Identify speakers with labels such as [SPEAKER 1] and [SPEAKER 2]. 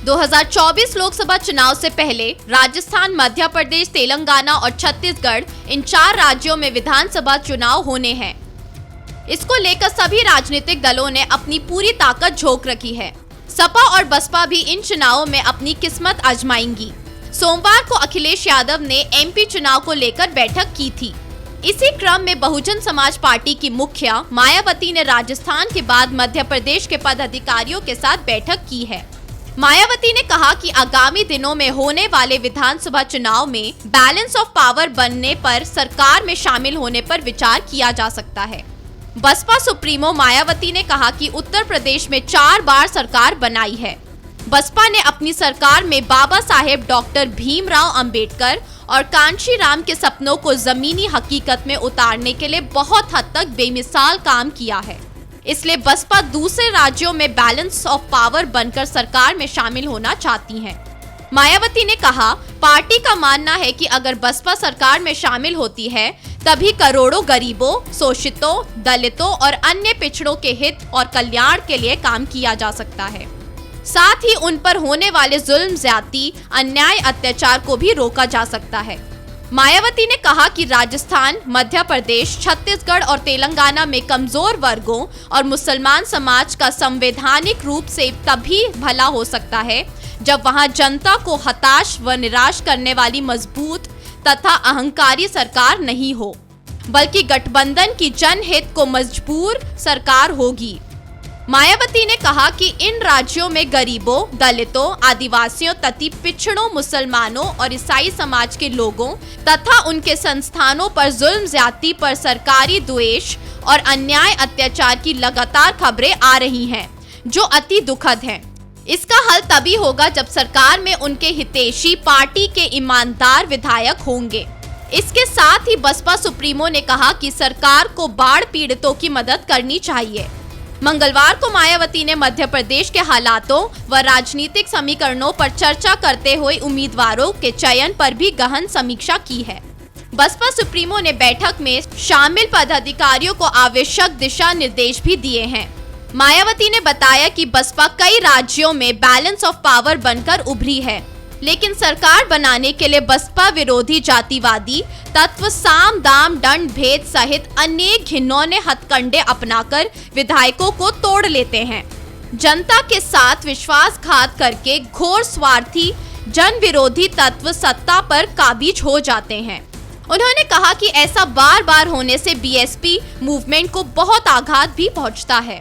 [SPEAKER 1] 2024 लोकसभा चुनाव से पहले राजस्थान, मध्य प्रदेश, तेलंगाना और छत्तीसगढ़ इन 4 राज्यों में विधानसभा चुनाव होने हैं। इसको लेकर सभी राजनीतिक दलों ने अपनी पूरी ताकत झोंक रखी है। सपा और बसपा भी इन चुनावों में अपनी किस्मत आजमाएंगी। सोमवार को अखिलेश यादव ने एमपी चुनाव को लेकर बैठक की थी। इसी क्रम में बहुजन समाज पार्टी की मुखिया मायावती ने राजस्थान के बाद मध्य प्रदेश के पदाधिकारियों के साथ बैठक की है। मायावती ने कहा कि आगामी दिनों में होने वाले विधानसभा चुनाव में बैलेंस ऑफ पावर बनने पर सरकार में शामिल होने पर विचार किया जा सकता है। बसपा सुप्रीमो मायावती ने कहा कि उत्तर प्रदेश में 4 बार सरकार बनाई है। बसपा ने अपनी सरकार में बाबा साहेब डॉक्टर भीमराव अंबेडकर और कांशी राम के सपनों को जमीनी हकीकत में उतारने के लिए बहुत हद तक बेमिसाल काम किया है। इसलिए बसपा दूसरे राज्यों में बैलेंस ऑफ पावर बनकर सरकार में शामिल होना चाहती हैं। मायावती ने कहा, पार्टी का मानना है कि अगर बसपा सरकार में शामिल होती है तभी करोड़ों गरीबों, शोषितों, दलितों और अन्य पिछड़ों के हित और कल्याण के लिए काम किया जा सकता है। साथ ही उन पर होने वाले जुल्म, ज्यादती, अन्याय, अत्याचार को भी रोका जा सकता है। मायावती ने कहा कि राजस्थान, मध्य प्रदेश, छत्तीसगढ़ और तेलंगाना में कमजोर वर्गों और मुसलमान समाज का संवैधानिक रूप से तभी भला हो सकता है जब वहां जनता को हताश व निराश करने वाली मजबूत तथा अहंकारी सरकार नहीं हो, बल्कि गठबंधन की जनहित को मजबूर सरकार होगी। मायावती ने कहा कि इन राज्यों में गरीबों, दलितों, आदिवासियों तथा पिछड़ों, मुसलमानों और ईसाई समाज के लोगों तथा उनके संस्थानों पर जुल्म, ज्यादती पर सरकारी द्वेष और अन्याय, अत्याचार की लगातार खबरें आ रही हैं, जो अति दुखद हैं। इसका हल तभी होगा जब सरकार में उनके हितैषी पार्टी के ईमानदार विधायक होंगे। इसके साथ ही बसपा सुप्रीमो ने कहा कि सरकार को बाढ़ पीड़ितों की मदद करनी चाहिए। मंगलवार को मायावती ने मध्य प्रदेश के हालातों व राजनीतिक समीकरणों पर चर्चा करते हुए उम्मीदवारों के चयन पर भी गहन समीक्षा की है। बसपा सुप्रीमो ने बैठक में शामिल पदाधिकारियों को आवश्यक दिशा निर्देश भी दिए हैं। मायावती ने बताया कि बसपा कई राज्यों में बैलेंस ऑफ पावर बनकर उभरी है, लेकिन सरकार बनाने के लिए बसपा विरोधी जातिवादी तत्व साम, दाम, दंड भेद सहित अनेक घिनौने हथकंडे अपनाकर विधायकों को तोड़ लेते हैं। जनता के साथ विश्वासघात करके घोर स्वार्थी जन विरोधी तत्व सत्ता पर काबिज हो जाते हैं। उन्होंने कहा कि ऐसा बार बार होने से बीएसपी मूवमेंट को बहुत आघात भी पहुंचता है।